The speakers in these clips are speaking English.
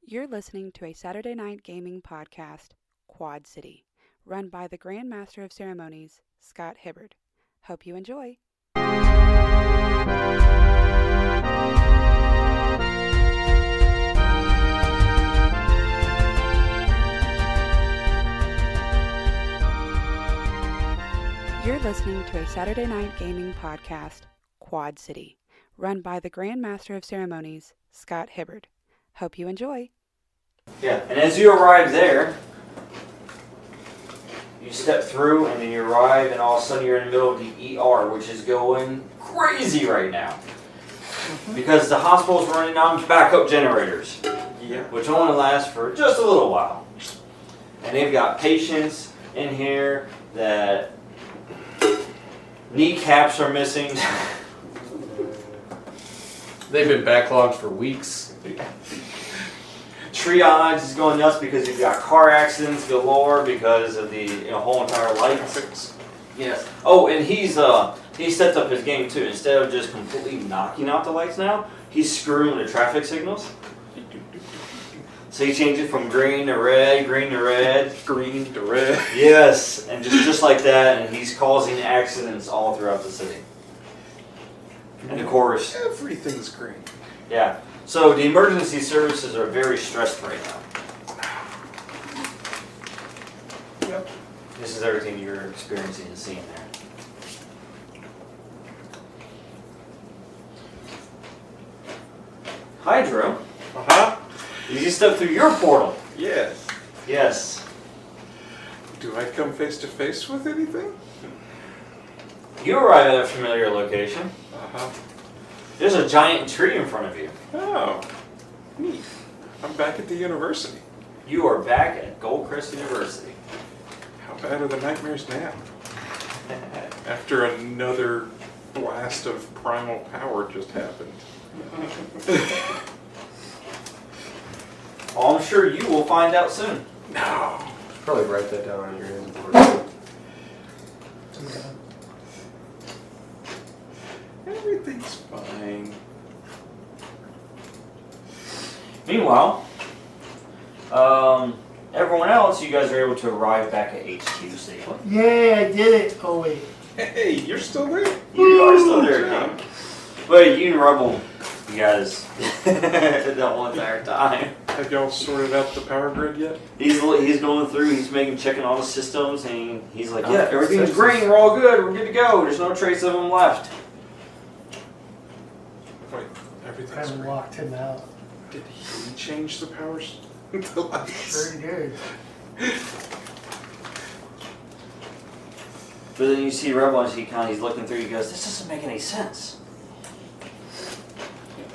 You're listening to a Saturday night gaming podcast, Quad City, run by the Grand Master of Ceremonies, Scott Hibbard. Hope you enjoy. You're listening to a Saturday night gaming podcast, Quad City, run by the Grand Master of Ceremonies, Scott Hibbard. Hope you enjoy. Yeah, and as you arrive there, you step through and then you arrive and all of a sudden you're in the middle of the ER, which is going crazy right now. Because the hospital's running on backup generators, which only last for just a little while. And they've got patients in here that kneecaps are missing. They've been backlogged for weeks. Triage is going nuts because you've got car accidents galore because of the whole entire lights. Yes. Oh, and he stepped up his game too. Instead of just completely knocking out the lights now, he's screwing the traffic signals. So he changed it from green to red, green to red. Green to red. Yes, and just like that, and he's causing accidents all throughout the city. And of course, Everything's green. yeah. So the emergency services are very stressed right now. Yep. This is everything you're experiencing and seeing there. Hydro, did you step through your portal? Yes. Yes. Do I come face to face with anything? You arrive at a familiar location. Uh-huh. There's a giant tree in front of you. Oh, neat. I'm back at the university. You are back at Goldcrest University. How bad are the nightmares now? After another blast of primal power just happened. Well, I'm sure you will find out soon. No. Probably write that down on your inventory. Everything's fine. Meanwhile, everyone else, you guys are able to arrive back at HQ safely. Yay, I did it. Oh, wait. Hey, you're still there? You are still there, Good job. King. But you and Rebel, you guys, the whole entire time. Have y'all sorted out the power grid yet? He's going through, he's checking all the systems, and he's like, yeah, everything's green, we're all good, we're good to go. There's no trace of them left. Wait, I everything's haven't green. locked him out. Did he change the powers? The lights? Sure he did. But then you see Rebel, and he's looking through, he goes, this doesn't make any sense.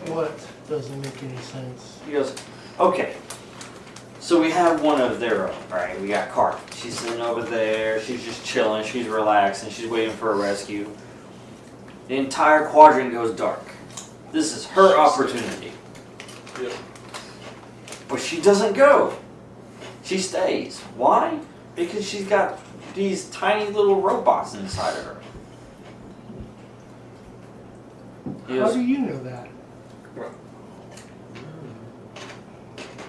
What doesn't make any sense? He goes, okay, so we have one of their own, right? We got Carp. She's sitting over there. She's just chilling. She's relaxing. She's waiting for a rescue. The entire quadrant goes dark. This is her opportunity. Yep. But she doesn't go. She stays. Why? Because she's got these tiny little robots inside of her. He How goes, do you know that? Well,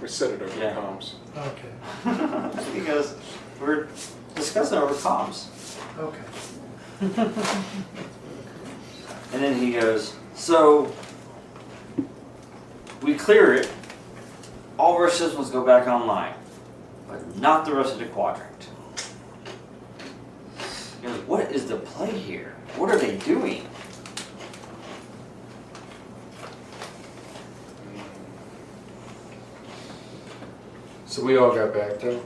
we said it over Yeah. comms. Okay. because we're discussing over comms. Okay. And then he goes, so we clear it, all of our systems go back online, but not the rest of the quadrant. He goes, what is the play here? What are they doing? So we all got back though.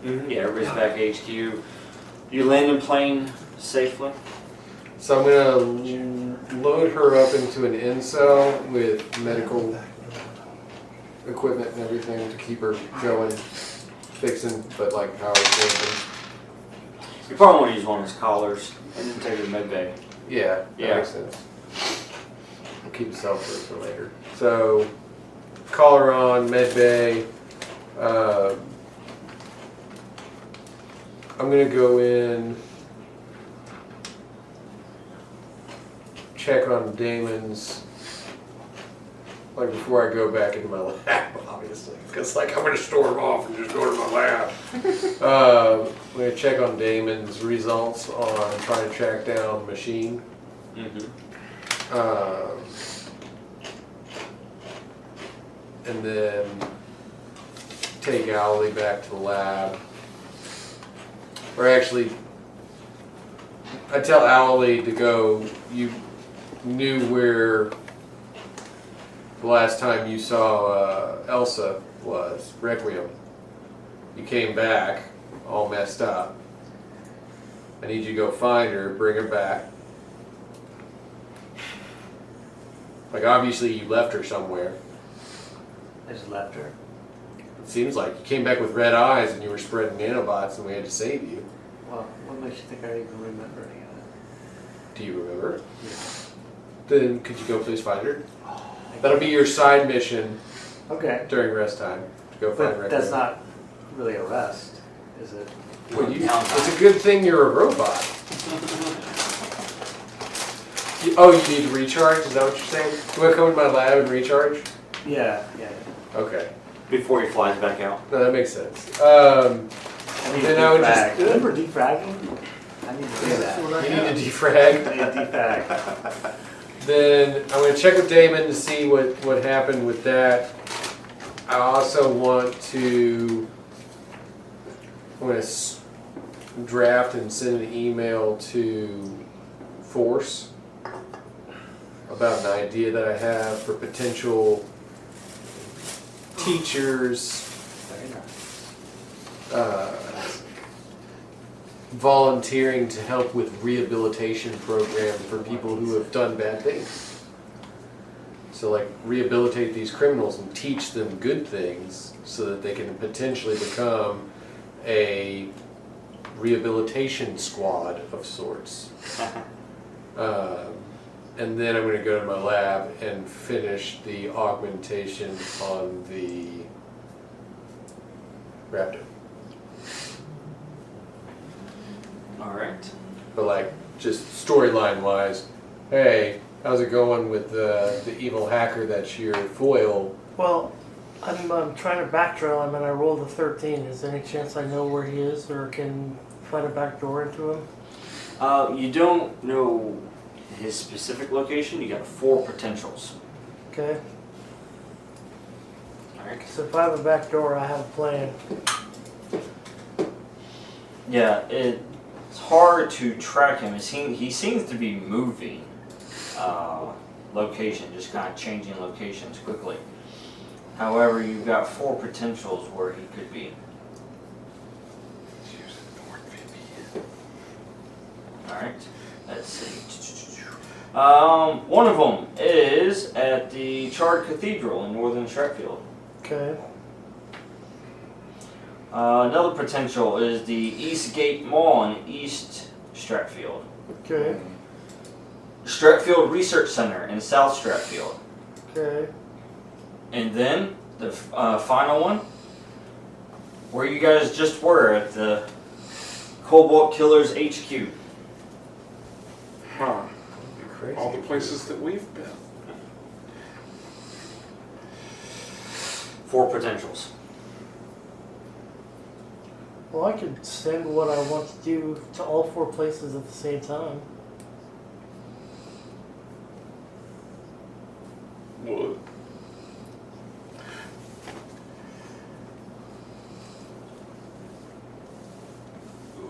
Yeah, everybody's back at HQ. You land in plane safely. So I'm gonna load her up into an in-cell with medical equipment and everything to keep her going, fixing, but like power station. You probably want to use one of his collars and then take her to med bay. Yeah, that Yeah. makes sense. I'll keep the cell for later. So, collar on, med bay. I'm gonna go in, check on Damon's like before I go back into my lab, obviously, because like I'm gonna store them off and just go to my lab. I'm gonna check on Damon's results on trying to track down Machine. And then take O.W.L.I.E back to the lab. Or actually, I tell O.W.L.I.E to go. You knew where the last time you saw Elsa was, Requiem. You came back all messed up. I need you to go find her, bring her back. Like obviously you left her somewhere. I just left her. It seems like you came back with red eyes and you were spreading nanobots and we had to save you. Well, what makes you think I even remember any of it? Do you remember? Yeah. Then could you go please find her? That'll be your side mission Okay. during rest time. To go find But Requiem. that's not really a rest, is it? Well, it's a good thing you're a robot. Oh, you need to recharge? Is that what you're saying? You want to come to my lab and recharge? Yeah. Okay. Before he flies back out. No, that makes sense. I need to Then I would defrag. just- Remember defragging? I need to do that. You need to defrag. I need to defrag. Then I'm going to check with Damon to see what happened with that. I also want to draft and send an email to Force about an idea that I have for potential teachers Very nice. volunteering to help with rehabilitation programs for people who have done bad things. So like rehabilitate these criminals and teach them good things so that they can potentially become a rehabilitation squad of sorts. And then I'm going to go to my lab and finish the augmentation on the Raptor. Alright. But like, just storyline wise, hey, how's it going with the evil hacker that's your foil? Well, I'm trying to backtrail him and I rolled a 13. Is there any chance I know where he is or can find a back door into him? You don't know his specific location. You got 4 potentials. Okay. Alright. So if I have a back door, I have a plan. Yeah, it's hard to track him. He seems to be moving location, just kind of changing locations quickly. However, you've got 4 potentials where he could be. Alright, let's see. One of them is at the Charred Cathedral in northern Stratfield. Okay. Another potential is the East Gate Mall in East Stratfield. Okay. Stratfield Research Center in South Stratfield. Okay. And then the final one, where you guys just were at the Cobalt Killers HQ. Huh. Crazy. All the places that we've been. 4 potentials. Well, I could send what I want to do to all 4 places at the same time. What?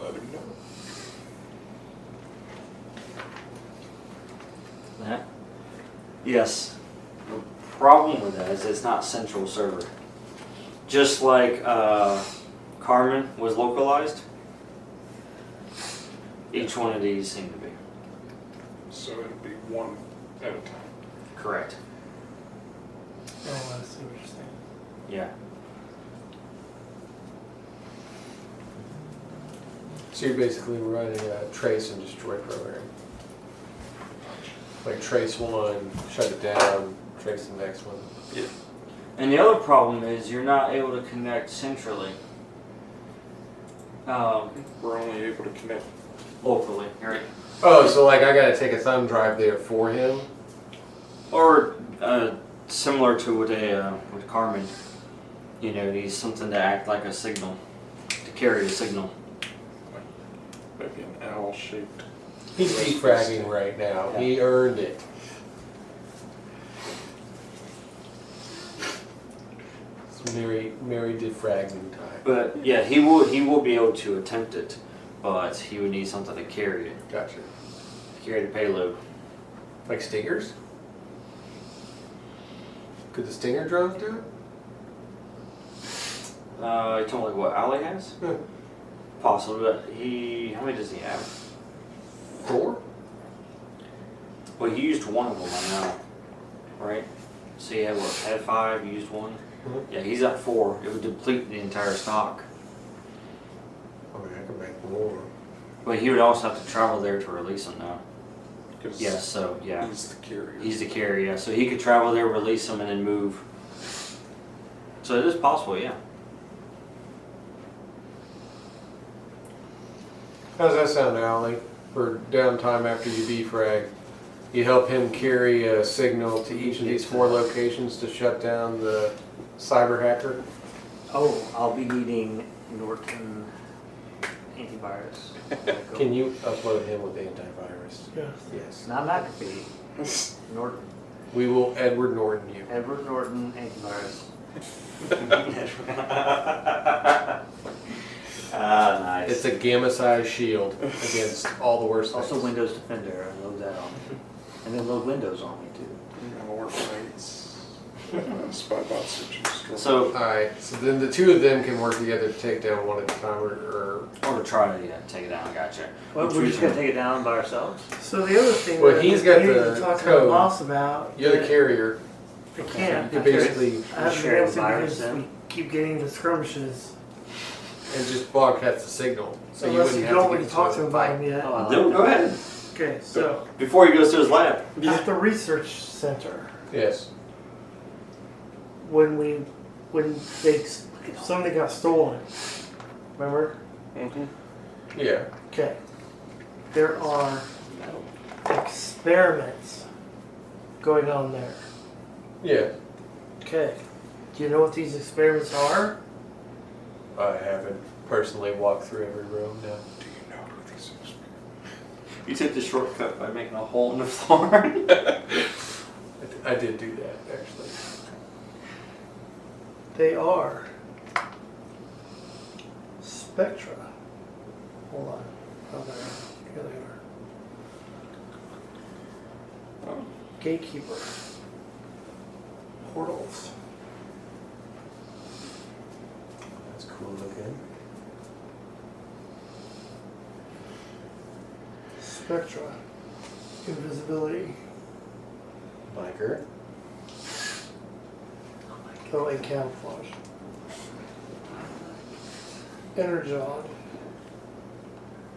Let him know. That? Yes. The problem with that is it's not central server. Just like Carmen was localized, each one of these seem to be. So it'll be one at a time. Correct. Oh, I see what you're saying. Yeah. So you're basically running a trace and destroy program. Like trace one, shut it down, trace the next one. Yeah. And the other problem is you're not able to connect centrally. We're only able to connect. Locally, right? Oh, so like I gotta take a thumb drive there for him? Or similar to with Carmen. You know, it needs something to act like a signal, to carry a signal. Maybe an owl-shaped. He's defragging right now. Yeah. He earned it. It's Mary defragging time. But yeah, he will be able to attempt it, but he would need something to carry it, Gotcha. to carry the payload. Like stingers? Could the stinger drones do it? You told me like what O.W.L.I.E has? Yeah. Possibly, but how many does he have? 4? Well, he used one of them, I know, right? So he had 5, he used one? Mhm. Yeah, he's at 4. It would deplete the entire stock. I mean, I could make more. But he would also have to travel there to release them now. 'Cause Yeah, so, yeah. He's the carrier. He's the carrier, yeah. So he could travel there, release them, and then move. So it is possible, yeah. How's that sound, Allie? For downtime after you defrag, you help him carry a signal to each of these 4 locations to shut down the cyber hacker. Oh, I'll be needing Norton antivirus. Can you upload him with antivirus? Yes. Yes. Not McAfee. Norton. We will Edward Norton you. Edward Norton antivirus. Nice. It's a gamma-sized shield against all the worst Also things. Windows Defender. I load that on. And then load Windows on me too. Malwarebytes. Spybot searches. So, Alright, so then the 2 of them can work together to take down one at a time, or or to try to take it down, gotcha. Well, we're just gonna take it down by ourselves? So the other thing Well, that he's got we need the to talk to code. the boss about. you're the that carrier. I can't. You because basically, I haven't share been the able to virus because then? we keep getting the skirmishes. and just broadcast the signal. So you Unless wouldn't you have don't to want get to talk to into him a about fight. him yet. Oh, I like No, that. go ahead. Okay, so Before he goes to his lab. at the research center, Yes. when something got stolen, remember? Yeah. Okay, there are experiments going on there. Yeah. Okay, do you know what these experiments are? I haven't personally walked through every room now. Do you know who these are? You took the shortcut by making a hole in the floor. I did do that, actually. They are spectra. Hold on. Oh, there. Here they are. Oh, Gatekeeper. Portals. That's cool looking. Spectra. Invisibility. Biker. Oh, and camouflage. Energon.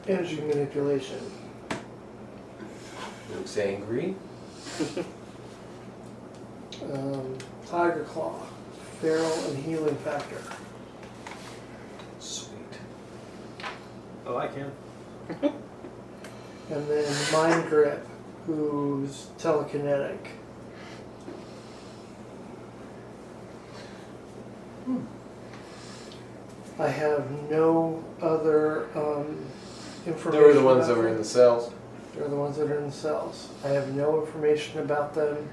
Energy manipulation. Looks angry. Tiger claw. Feral and healing factor. Sweet. Oh, I can. And then mind grip, who's telekinetic. I have no other information. They were the ones about that were in them. the cells. They're the ones that are in the cells. I have no information about them.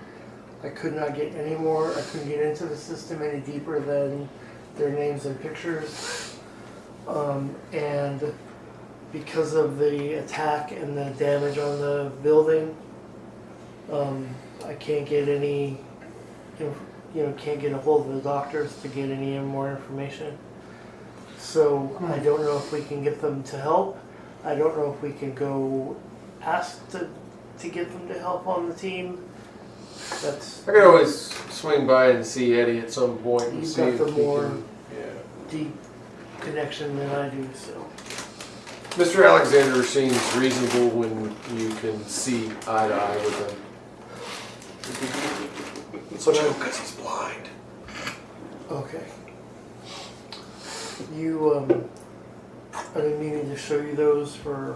I could not get any more. I couldn't get into the system any deeper than their names and pictures. And because of the attack and the damage on the building, I can't get any, can't get a hold of the doctors to get any more information. So I don't know if we can get them to help. I don't know if we can go ask to get them to help on the team. That's I could always swing by and see Eddie at some point and You've see got if the he more- can. Yeah. deep connection than I do, so. Mr. Alexander seems reasonable when you can see eye to eye with him. It's true because he's blind. Okay. You, I've been meaning to show you those for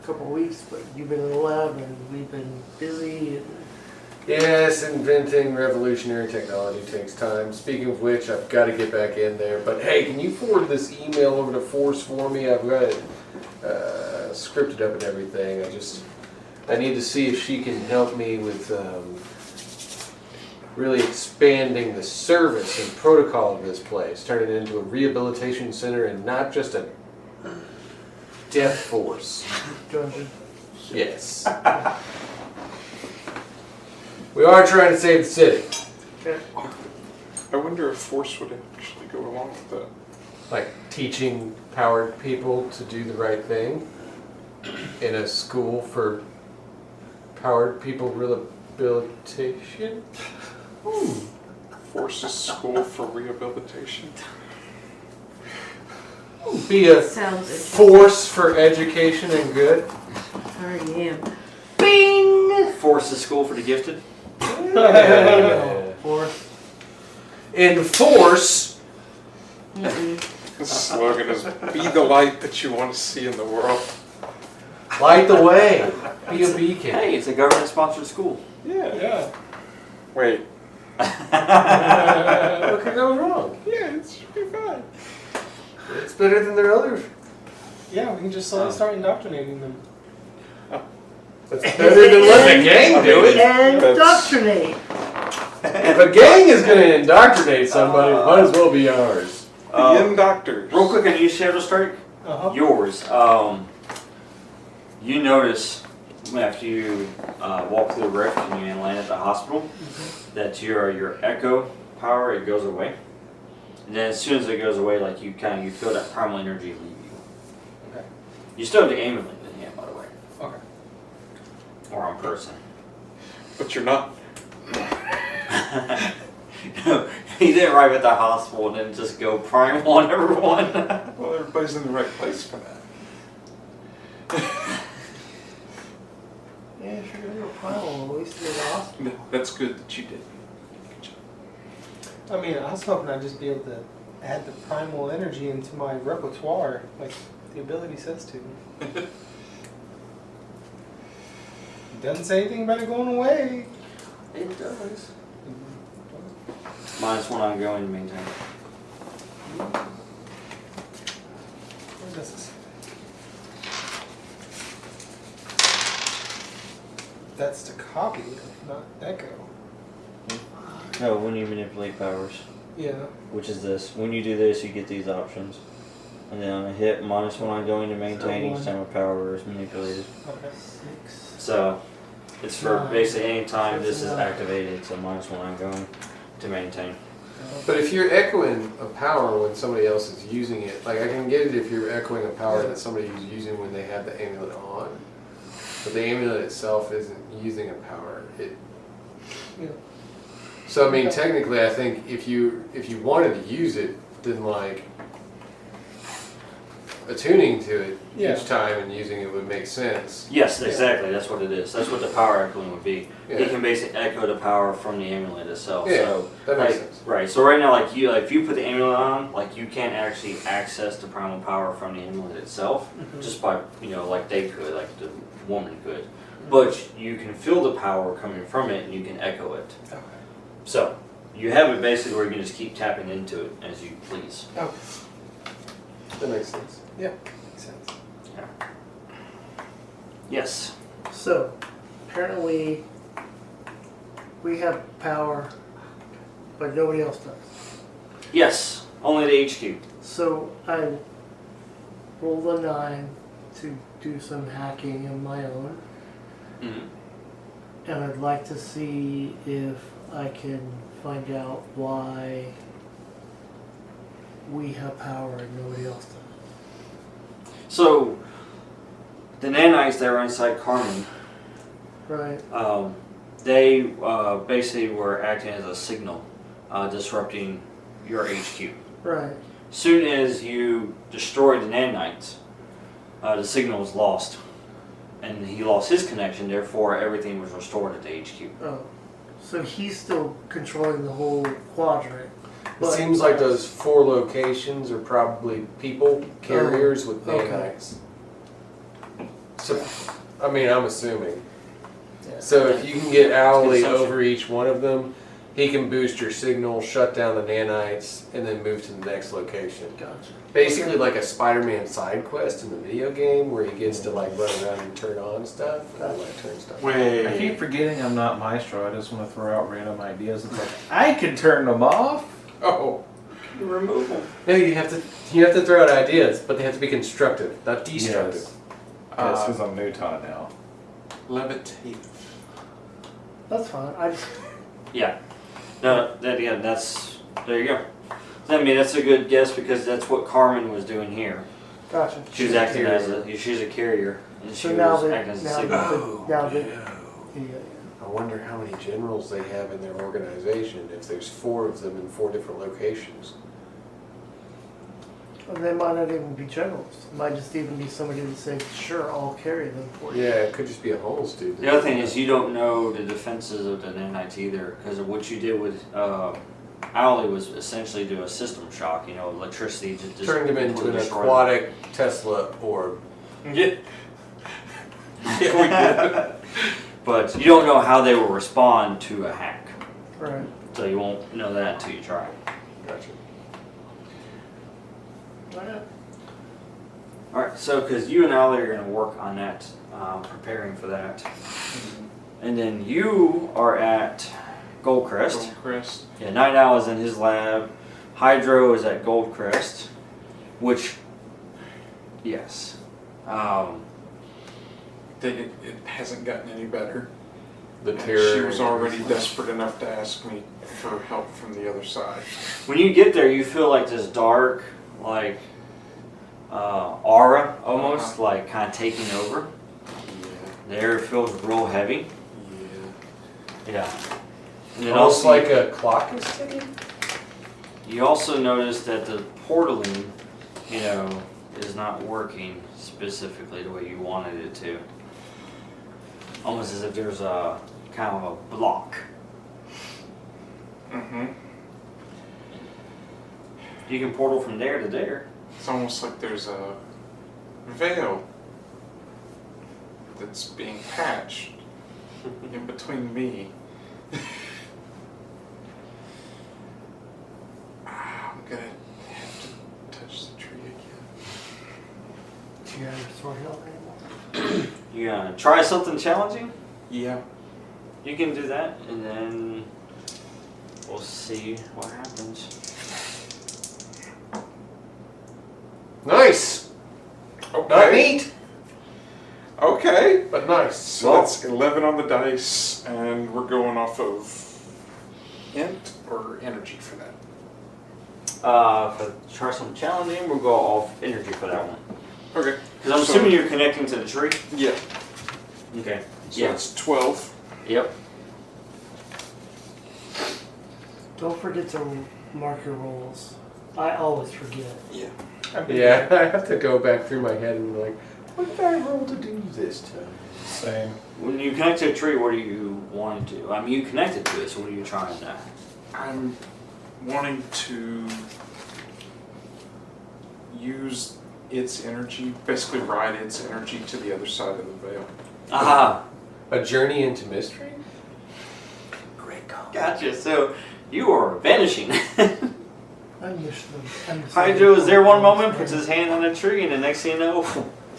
a couple of weeks, but you've been in the lab and we've been busy and Yes, inventing revolutionary technology takes time. Speaking of which, I've got to get back in there. But hey, can you forward this email over to Force for me? I've got it scripted up and everything. I need to see if she can help me with really expanding the service and protocol of this place. Turn it into a rehabilitation center and not just a death force. Dungeon. Yes. We are trying to save the city. Okay. I wonder if Force would actually go along with that. Like teaching powered people to do the right thing in a school for powered people rehabilitation. Force's School for Rehabilitation. Be a Sounds force for education and good. I already am. Bing! Force the school for the gifted. Yeah. Force. Enforce. The slogan is, be the light that you want to see in the world. Light the way. Be a beacon. Hey, it's a government-sponsored school. Yeah. Wait. What could go wrong? Yeah, it should be fine. It's better than their others. Yeah, we can just slowly start indoctrinating them. That's better than letting a gang do it. Indoctrinate. If a gang is going to indoctrinate somebody, it might as well be ours. The Yin Doctors. Real quick, on you, ShadowStrike. Yours. You notice after you walk through the rift and you land at the hospital that your echo power, it goes away. And then as soon as it goes away, like you feel that primal energy leave you. Okay. You still have the amulet in hand, by the way. Okay. Or on person. But you're not. No, he didn't arrive at the hospital and then just go primal on everyone. Well, everybody's in the right place for that. Yeah, if you're gonna go primal, at least you're in the hospital. No, that's good that you did. Good job. I mean, I was hoping I'd just be able to add the primal energy into my repertoire, like the ability says to. It doesn't say anything about it going away. It does. -1 ongoing to maintain. Where does this? That's to copy, not echo. No, when you manipulate powers, Yeah. which is this. When you do this, you get these options. And then on a hit, -1 ongoing to maintain each time a power is manipulated. Okay. 6. So, it's for Nine. basically any time this is Nine. activated, so -1 ongoing to maintain. But if you're echoing a power when somebody else is using it, like I can get it if you're echoing a power that somebody is using when they have the amulet on. But the amulet itself isn't using a power. Yeah. So I mean, technically, I think if you wanted to use it, then like attuning to it Yeah. each time and using it would make sense. Yes, exactly. That's what it is. That's what the power echoing would be. Yeah. It can basically echo the power from the amulet itself. Yeah, So, that makes like, sense. right. So right now, like if you put the amulet on, like you can't actually access the primal power from the amulet itself, just by like they could, like the woman could. But you can feel the power coming from it, and you can echo it. Okay. So you have it basically where you can just keep tapping into it as you please. Okay. That makes sense. Yeah. Makes sense. Yes. So, apparently, we have power, but nobody else does. Yes. Only the HQ. So, I rolled a 9 to do some hacking of my own, Mm-hmm. and I'd like to see if I can find out why we have power and nobody else does. So the nanites that were inside Carmen, Right. they basically were acting as a signal, disrupting your HQ. Right. Soon as you destroyed the nanites, the signal was lost. And he lost his connection, therefore everything was restored at the HQ. Oh. So he's still controlling the whole quadrant. It seems like those 4 locations are probably people carriers with okay. nanites. So, I mean, I'm assuming. Yeah. So if you can get O.W.L.I.E Consumption. over each one of them, he can boost your signal, shut down the nanites, and then move to the next location. Gotcha. Basically like a Spider-Man side quest in the video game where he gets to like run around and turn on stuff and then like turn stuff on. Wait. I keep forgetting I'm not Maestro. I just want to throw out random ideas. It's like, I can turn them off. Oh. You remove them. No, you have to throw out ideas, but they have to be constructive, not destructive. Yes. That's because I'm NuTon now. Levitate. That's fine. I just Yeah. No, that's there you go. I mean, that's a good guess because that's what Carmen was doing here. gotcha. She was acting as she's a carrier, and she So now was that acting as a now signal. that now that yeah. I wonder how many generals they have in their organization if there's 4 of them in 4 different locations. And they might not even be generals. It might just even be somebody to say, sure, I'll carry them for you. Yeah, it could just be a homeless dude. The other thing is you don't know the defenses of the nanites either, because of what you did with O.W.L.I.E was essentially do a system shock. You know, electricity just Turned him into an completely destroyed aquatic Tesla orb. them. Yeah. Yeah, we did. But you don't know how they will respond to a hack, Right. so you won't know that until you try. Gotcha. Alright. All right, so because you and O.W.L.I.E are going to work on that, preparing for that, and then you are at Goldcrest. Goldcrest. Yeah, Night Owl is in his lab. Hydro is at Goldcrest, which, yes. It hasn't gotten any better. The And terror. she was already desperate enough to ask me for help from the other side. When you get there, you feel like this dark, like, aura almost, like kind of taking over. Yeah. The air feels real heavy. Yeah. Yeah. And then Almost also, like a clock is ticking? you also notice that the portaling, you know, is not working specifically the way you wanted it to. Almost as if there's a kind of a block. Mm-hmm. You can portal from there to there. It's almost like there's a veil that's being patched in between me. I'm gonna have to touch the tree again. Do you have your sword hill anymore? You gonna try something challenging? Yeah. You can do that, and then we'll see what happens. Nice! Not Okay. neat, Okay. but nice. So Well- that's 11 on the dice, and we're going off of int or energy for that. For try something challenging, we'll go off energy for that one. Okay. Because I'm So- assuming you're connecting to the tree. Yeah. Okay. So Yeah. it's 12. Yep. Don't forget to mark your rolls. I always forget. Yeah. Yeah, I have to go back through my head and be like, what did I roll to do this time? Same. When you connect to a tree, what do you want to do? I mean, you connected to it, so what are you trying to? I'm wanting to use its energy, basically ride its energy to the other side of the veil. Aha! A journey into mystery? Great call. Gotcha. So you are vanishing. I miss them. I miss Hydro them. is there one moment, puts his hand on a tree, and the next thing you know,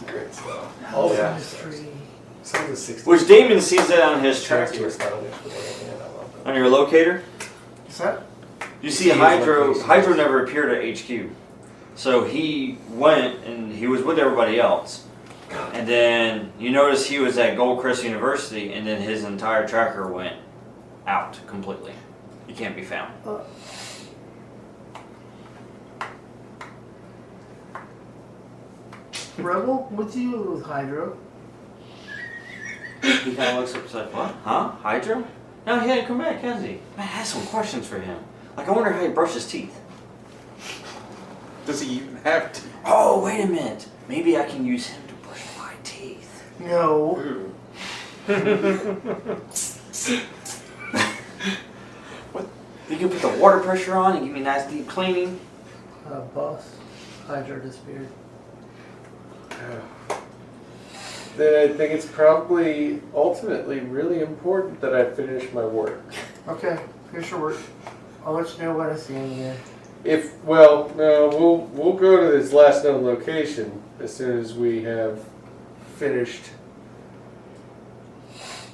Great stuff. Oh, yeah. mystery. Sounds a 60. which Damon sees that on his Chance tracker, to astonish with it. Yeah, I love that. on your locator. Is that? You see See his Hydro. location. Hydro never appeared at HQ, so he went and he was with everybody else. And then you notice he was at Goldcrest University, and then his entire tracker went out completely. He can't be found. Rebel? What's you with Hydro? He kind of looks up and says, "What? Huh? Hydro? No, he hadn't come back, has he? Man, I had some questions for him. Like, I wonder how he brushed his teeth. Does he even have teeth? Oh, wait a minute. Maybe I can use him to brush my teeth." No. Ooh. You can put the water pressure on and give me a nice deep cleaning. Boss. Hydro disappeared. then I think it's probably ultimately really important that I finish my work. Okay, finish your work. I'll let you know when I see him again. No, we'll go to this last known location as soon as we have finished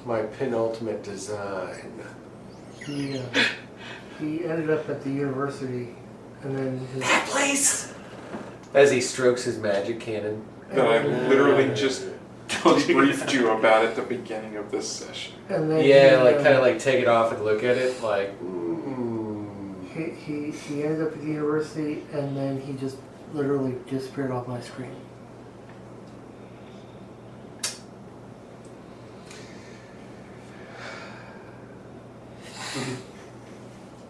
my penultimate design. He ended up at the university, and then his Place! As he strokes his magic cannon. That I literally just briefed you about at the beginning of this session. and then Yeah, he, kind of like take it off and look at it, like, He ended up at the university, and then he just literally disappeared off my screen.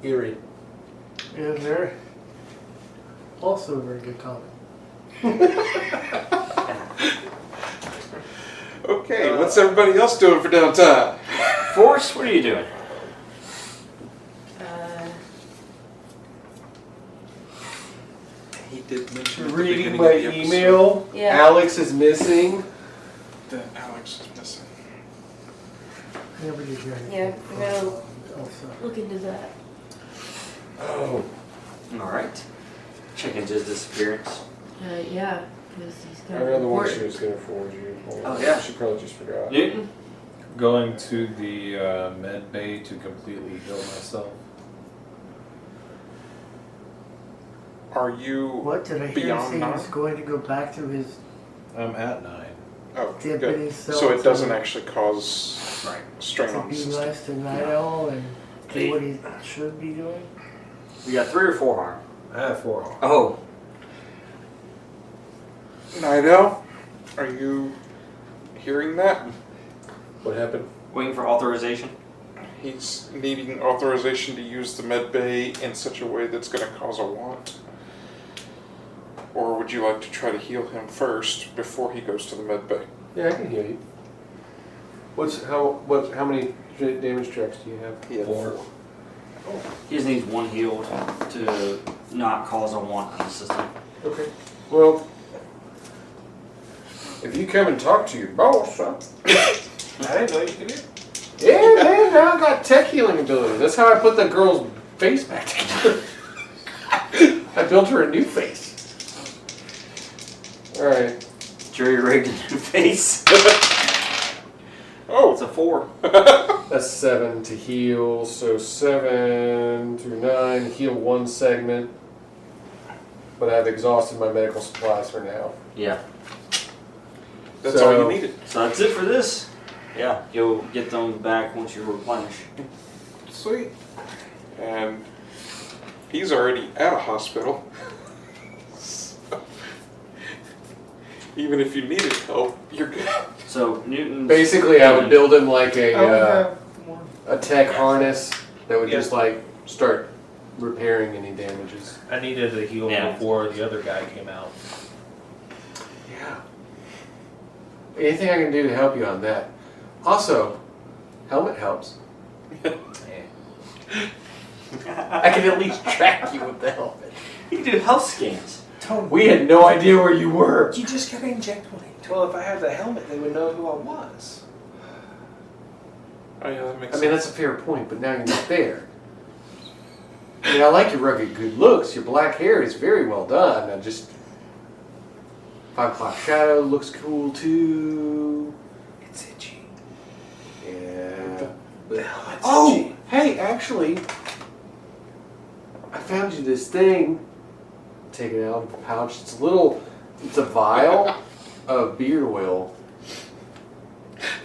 eerie. And very, also a very good comment. Okay, what's everybody else doing for downtime? Forrest, what are you doing? He did mention at the Reading beginning my of the episode email. Yeah. Alex is missing. that Alex is missing. I never did hear anything. Yeah, we're gonna Also, look into that. Oh. Alright. Checking his disappearance. Yeah, because he's I kind know of the one she important. was going to forward you. Oh, yeah. She probably just forgot. Newton? Going to the med bay to completely heal myself. Are you what did I hear him beyond say? He was 9? going to go back to his I'm at 9. Oh, deputy good. cells. So it doesn't actually cause Right. strain to on the be system. nice to Night Owl and do what he should be doing. You got 3 or 4 harm? I have 4. Oh. Night Owl, are you hearing that? What happened? Waiting for authorization? He's needing authorization to use the med bay in such a way that's going to cause a want. Or would you like to try to heal him first before he goes to the med bay? Yeah, I can heal you. How many damage checks do you have? He had 4. He just needs 1 heal to not cause a want in the system. Okay. Well, if you come and talk to your boss, huh? I didn't know you could heal. Yeah, man, now I got tech healing ability. That's how I put that girl's face back together. I built her a new face. Alright. Jerry rigged a new face. Oh! It's a 4. That's 7 to heal, so 7 through 9, heal 1 segment. But I've exhausted my medical supplies for now. Yeah. That's So- all you needed. So that's it for this. Yeah, you'll get them back once you replenish. Sweet. And he's already at a hospital. So, even if you needed help, you're good. So Newton. Basically, I would build him like I only a have one. tech harness that would Yeah. just like start repairing any damages. I needed a heal Yeah. before the other guy came out. Yeah. Anything I can do to help you on that. Also, helmet helps. I can at least track you with the helmet. You can do health scans. Tony, We had no idea where you were. you just gotta inject one into Well, if I had the helmet, they would know who I was. Oh yeah, that makes I mean, sense. that's a fair point, but now you're not there. I mean, I like your rugged good looks. Your black hair is very well done. I just... 5 o'clock shadow looks cool too. It's itchy. Yeah. The helmet's Oh, itchy. hey, actually, I found you this thing. Take it out of the pouch. It's a vial of beard oil.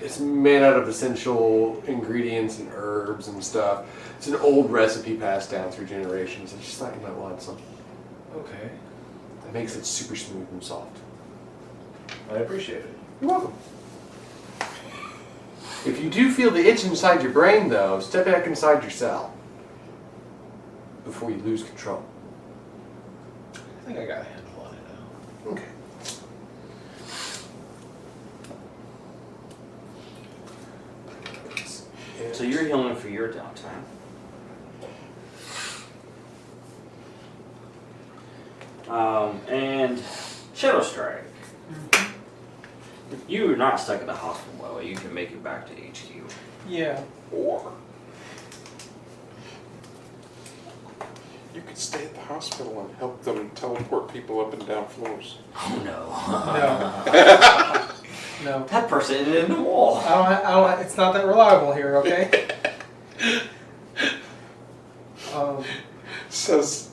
It's made out of essential ingredients and herbs and stuff. It's an old recipe passed down through generations. I just thought you might want some. Okay. It makes it super smooth and soft. I appreciate it. You're welcome. If you do feel the itch inside your brain, though, step back inside your cell before you lose control. I think I got a handle on it now. Okay. So you're healing for your downtime. And ShadowStrike. You're not stuck at the hospital, by the way. You can make it back to HQ. Yeah. Or you could stay at the hospital and help them teleport people up and down floors. Oh no. No. That person ended in the wall. I don't. It's not that reliable here. Okay. Says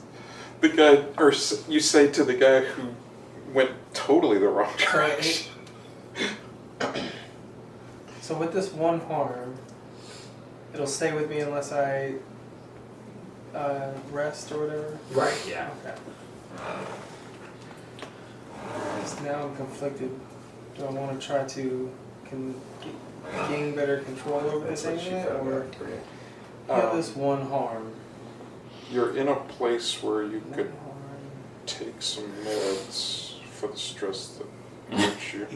the guy, or you say to the guy who went totally the wrong direction. So with this one harm, it'll stay with me unless I rest or whatever. Right. Yeah. Okay. Just now I'm conflicted. Do I want to try to gain better control over this amulet, or heal this one harm? You're in a place where you One could harm. take some meds for the stress that hits you.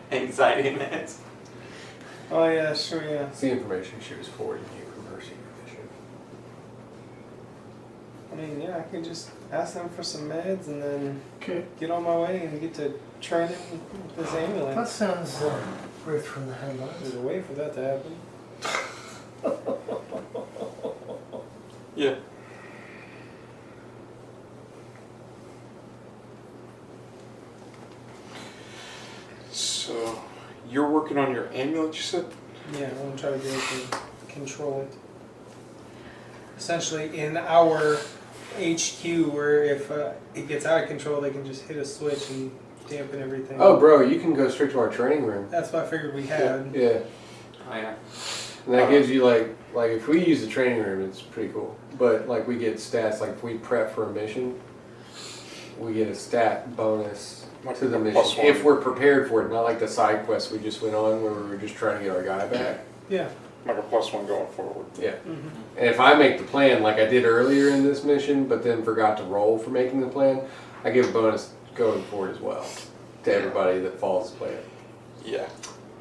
Anxiety meds. Oh yeah, sure, yeah. It's the information she was forwarding you from her supervision. I mean, yeah, I could just ask them for some meds and then Okay. get on my way and get to training with this amulet. That sounds ripped from the headlines. There's a way for that to happen. Yeah. So, you're working on your amulet, you said? Yeah, I want to try to get it to control it. Essentially, in our HQ, where if it gets out of control, they can just hit a switch and dampen everything. Oh, bro, you can go straight to our training room. That's what I figured we had. Yeah. Oh yeah. And that gives you like if we use the training room, it's pretty cool. But like we get stats, like if we prep for a mission, we get a stat bonus Like to the a mission +1. if we're prepared for it. Not like the side quest we just went on where we were just trying to get our guy back. Yeah. Like a +1 going forward. Yeah. Mm-hmm. And if I make the plan like I did earlier in this mission, but then forgot to roll for making the plan, I give a bonus going forward as well to everybody that follows the plan. Yeah.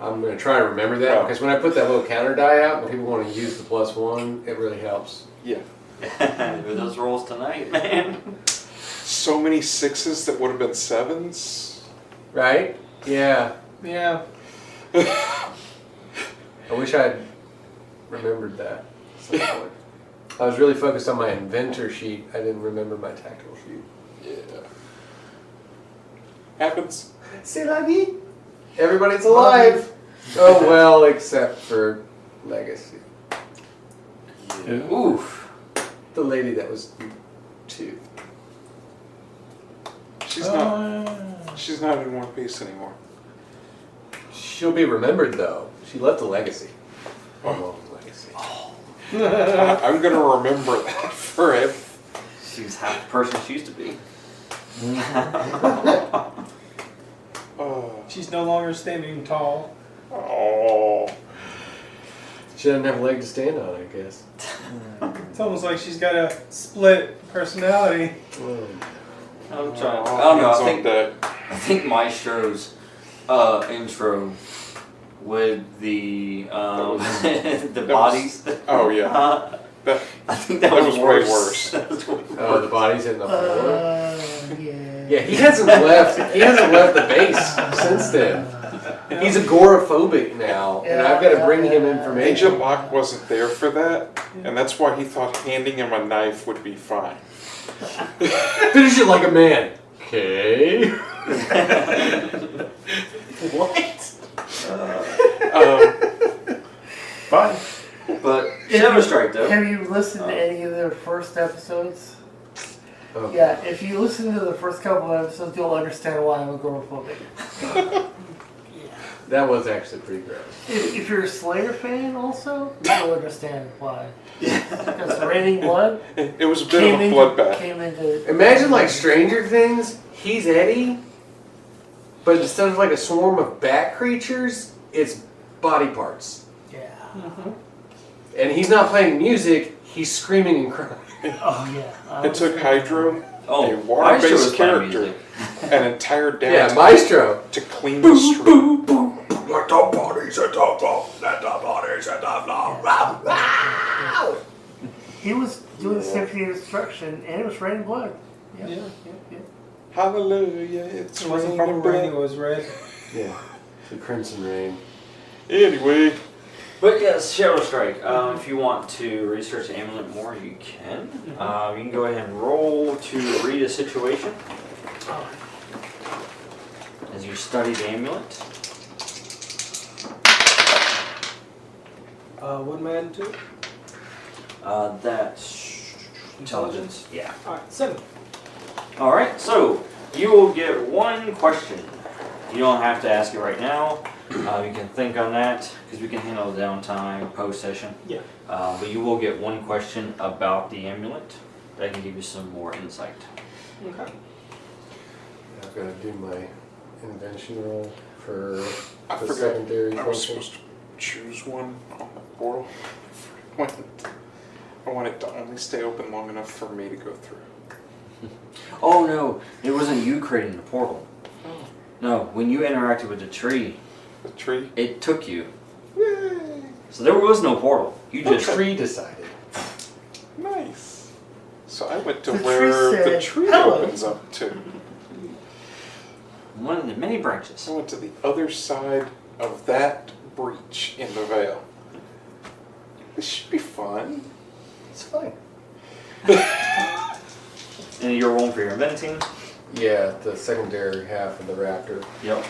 I'm going to try to remember that because when I put that little counter die out and people want to use the +1, it really helps. Yeah. With those rolls tonight, man. So many 6s that would have been 7s. Right? Yeah. Yeah. I wish I'd remembered that at some point. I was really focused on my inventor sheet. I didn't remember my tactical sheet. Yeah. Happens. C'est la vie. Everybody's alive. Oh well, except for Legacy. Yeah. Oof. The lady that was 2. She's not in One Piece anymore. She'll be remembered though. She left a legacy. Oh. Legacy. I'm gonna remember that forever. She's half the person she used to be. Oh. She's no longer standing tall. Oh. She doesn't have a leg to stand on, I guess. It's almost like she's got a split personality. I'm trying. I don't know. Hands on deck. I think Maestro's intro with the the bodies. Oh yeah. That, I think that was way worse. worse. Oh, the body's in the floor. Yeah. Yeah, he hasn't left. He hasn't left the base since then. He's agoraphobic now, and I've got to bring him information. Agent Locke wasn't there for that, and that's why he thought handing him a knife would be fine. Finish it like a man. Okay. What? Fine. But ShadowStrike though. Have you listened to any of their first episodes? Okay. Yeah, if you listen to the first couple of episodes, you'll understand why I'm agoraphobic. That was actually pretty gross. If you're a Slayer fan also, you'll understand why. Because Raining Blood It was a bit of a bloodbath. came into... Imagine like Stranger Things. He's Eddie, but instead of like a swarm of bat creatures, it's body parts. Yeah. And he's not playing music. He's screaming and crying. Oh, yeah. It took Hydro, a Maestro was water-based playing character, music. an entire Yeah, downtown Maestro. to clean the street. Let the bodies at the floor. Let the bodies at the floor. He was doing the Symphony of Destruction, and it was Raining Blood. Yeah. Yeah. Yeah. Hallelujah, it's It wasn't raining purple rain, it blood. was red. Yeah. The Crimson Rain. Anyway, But yes, ShadowStrike. If you want to research the amulet more, you can. You can go ahead and roll to read a situation as you study the amulet. What am I adding to it? That's intelligence. Yeah. Alright, 7. All right. So you will get one question. You don't have to ask it right now. You can think on that because we can handle the downtime post session. Yeah. But you will get one question about the amulet that can give you some more insight. Okay. I've got to do my invention roll for I the forgot secondary I was function. supposed to choose one on the portal. I want it to only stay open long enough for me to go through. Oh no, it wasn't you creating the portal. Oh. No, when you interacted with the tree, The tree? it took you. Yay! So there was no portal. You The just tree decided. Nice. So I went to The tree where the said, tree "Hello." opens up to. one of the many branches. I went to the other side of that breach in the veil. This should be fun. It's fine. And you're rolling for your inventing. Yeah, the secondary half of the raptor. Yep.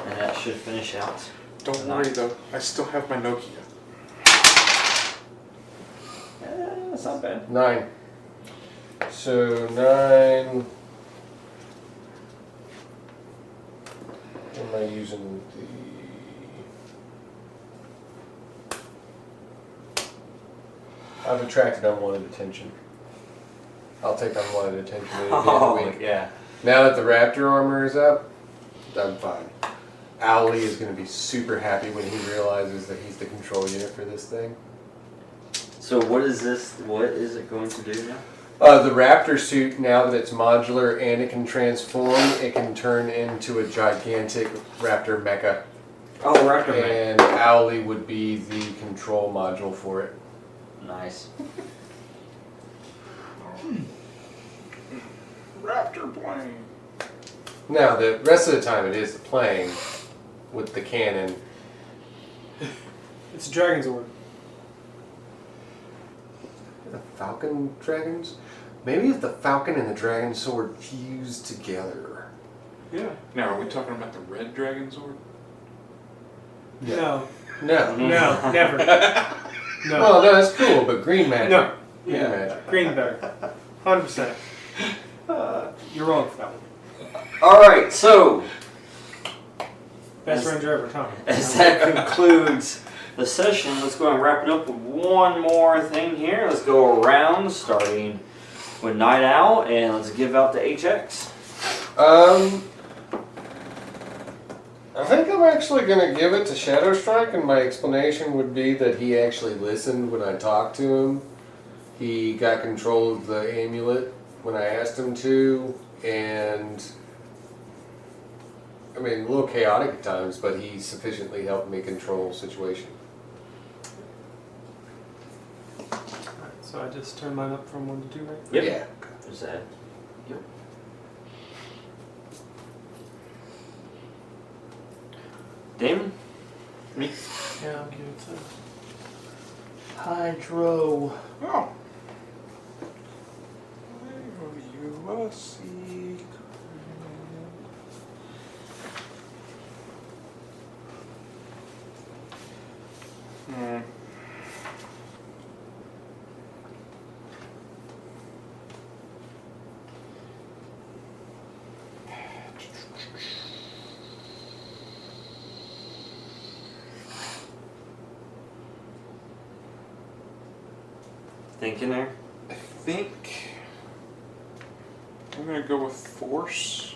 And that should finish out. Don't worry though, I still have my Nokia. That's not bad. 9. So 9. What am I using? I've attracted unwanted attention. I'll take unwanted attention any day of the week. Yeah. Now that the raptor armor is up, I'm fine. O.W.L.I.E is going to be super happy when he realizes that he's the control unit for this thing. So what is this? What is it going to do now? The raptor suit, now that it's modular and it can transform, it can turn into a gigantic raptor mecha. Oh, Raptor Man. And O.W.L.I.E would be the control module for it. Nice. Raptor plane. Now, the rest of the time it is the plane with the cannon. It's a Dragon's Orb. The Falcon Dragons? Maybe if the Falcon and the Dragon Sword fuse together. Yeah. Now, are we talking about the red dragon sword? No. No. No, never. No. Well, no, that's cool, but green magic. No. Green Yeah. magic. Green better. 100%. You're wrong for that one. All right. So Best As- ranger ever, Tom. as that concludes the session, let's go and wrap it up with one more thing here. Let's go around, starting with Night Owl, and let's give out the HX. I think I'm actually going to give it to ShadowStrike, and my explanation would be that he actually listened when I talked to him. He got control of the amulet when I asked him to, and I mean, a little chaotic at times, but he sufficiently helped me control the situation. Alright, so I just turned mine up from 1 to 2, right? Yep. Yeah. Is that? Yep. Damon? Me? Yeah, I'll give it to Hydro. Oh. U.S.E. Hmm. Thinking there? I think I'm gonna go with force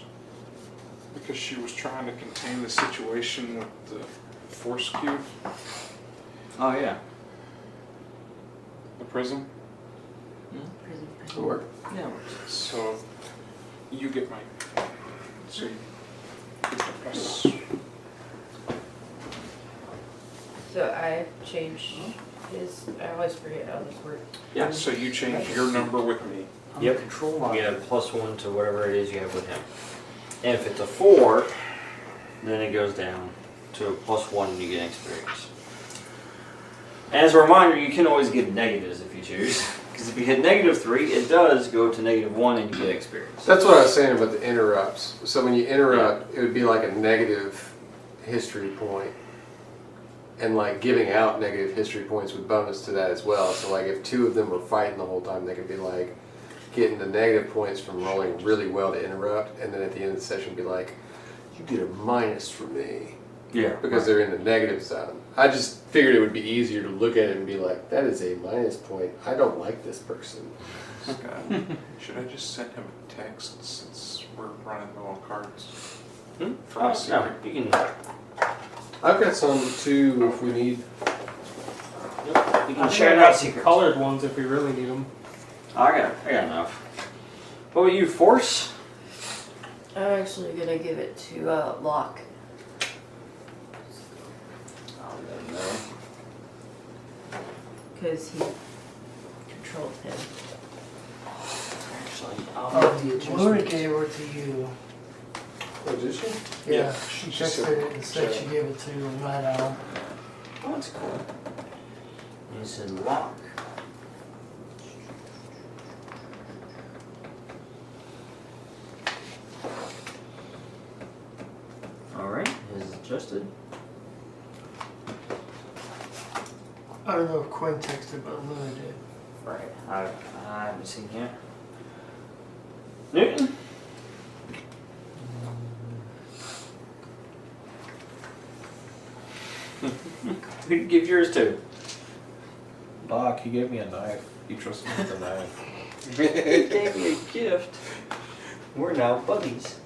because she was trying to contain the situation with the force cube, Oh yeah. the prism. Or Yeah. So you get my. So you get the plus. So I changed his. I always forget how this works. Yeah. So you change your number with me. Yep. Control You model. get a +1 to whatever it is you have with him. And if it's a 4, then it goes down. to a +1 and you get experience. And as a reminder, you can always get negatives if you choose. Because if you hit -3, it does go to -1 and you get experience. That's what I was saying about the interrupts. So when you interrupt, it would be like a negative history point. And like giving out negative history points would bonus to that as well. So like if 2 of them were fighting the whole time, they could be like getting the negative points from rolling really well to interrupt. And then at the end of the session be like, you get a minus from me. Yeah. Because they're in the negative zone. I just figured it would be easier to look at it and be like, that is a minus point. I don't like this person. Scott, should I just send him a text since we're running low on cards? For my No, secret? you can. I've got some too if we need. You I can think share I out got secrets. colored ones if we really need them. I got enough. What about you, Force? I'm actually gonna give it to Locke. I'll let him know. Because he controlled him. Actually, I'll Oh, make the Luna adjustments. gave her to you. Oh, did she? Yeah, she she texted said- it and said she gave it to Night Owl. Oh, that's cool. He said Locke. Alright, is adjusted. I don't know if Quinn texted, but Luna did. Right, I haven't seen yet. Newton? Who'd you give yours to? Locke, he gave me a knife. He trusted me with a knife. He gave me a gift. We're now buddies.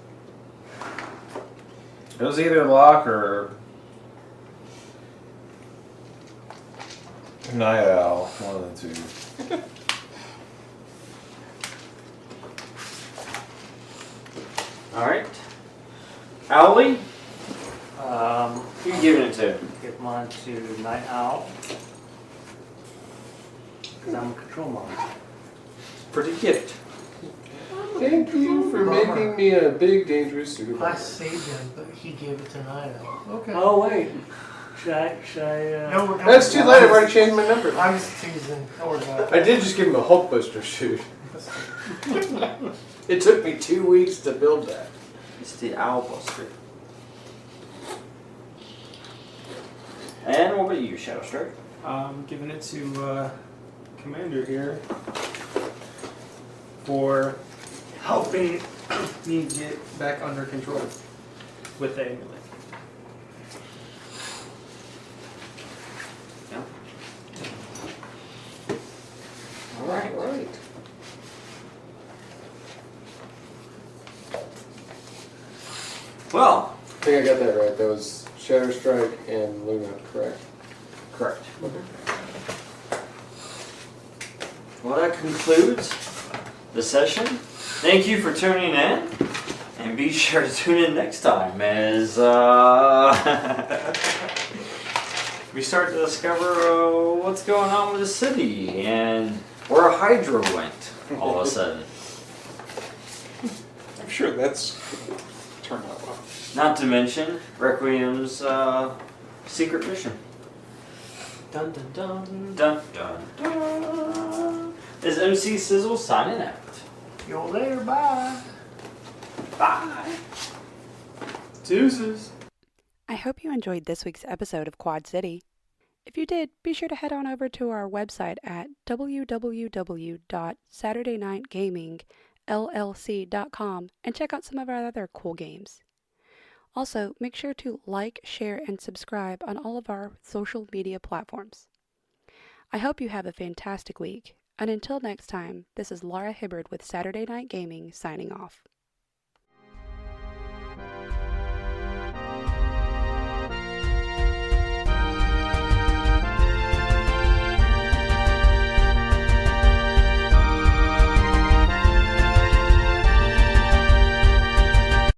It was either Locke or Night Owl, one of the 2. Alright. Owlie? Who you giving it to? Give mine to Night Owl. Because I'm a control monitor. Pretty gift. Thank you for making me a big, dangerous I supervisor. saved him, but he gave it to Night Owl. Okay. Oh, wait. Should I No, That's too late. I've already changed my number. I'm just teasing. Don't worry about I did just give him a Hulkbuster suit. It took me 2 weeks to build that. It's the Owl Buster. And what about you, ShadowStrike? Giving it to Commander here for helping me get back under control with the amulet. Alright. Well, I think I got that right. That was ShadowStrike and Luna, correct? correct. Well, that concludes the session. Thank you for tuning in. And be sure to tune in next time as we start to discover what's going on with the city and where a Hydra went all of a sudden. I'm sure that's turned out well. Not to mention Requiem's secret mission. Dun dun dun. Dun dun dun. Is MC Sizzle signing out? it. You're there, bye. Bye. Deuces. I hope you enjoyed this week's episode of Quad City. If you did, be sure to head on over to our website at www.saturdaynightgamingllc.com and check out some of our other cool games. Also, make sure to like, share, and subscribe on all of our social media platforms. I hope you have a fantastic week, and until next time, this is Laura Hibbard with Saturday Night Gaming signing off.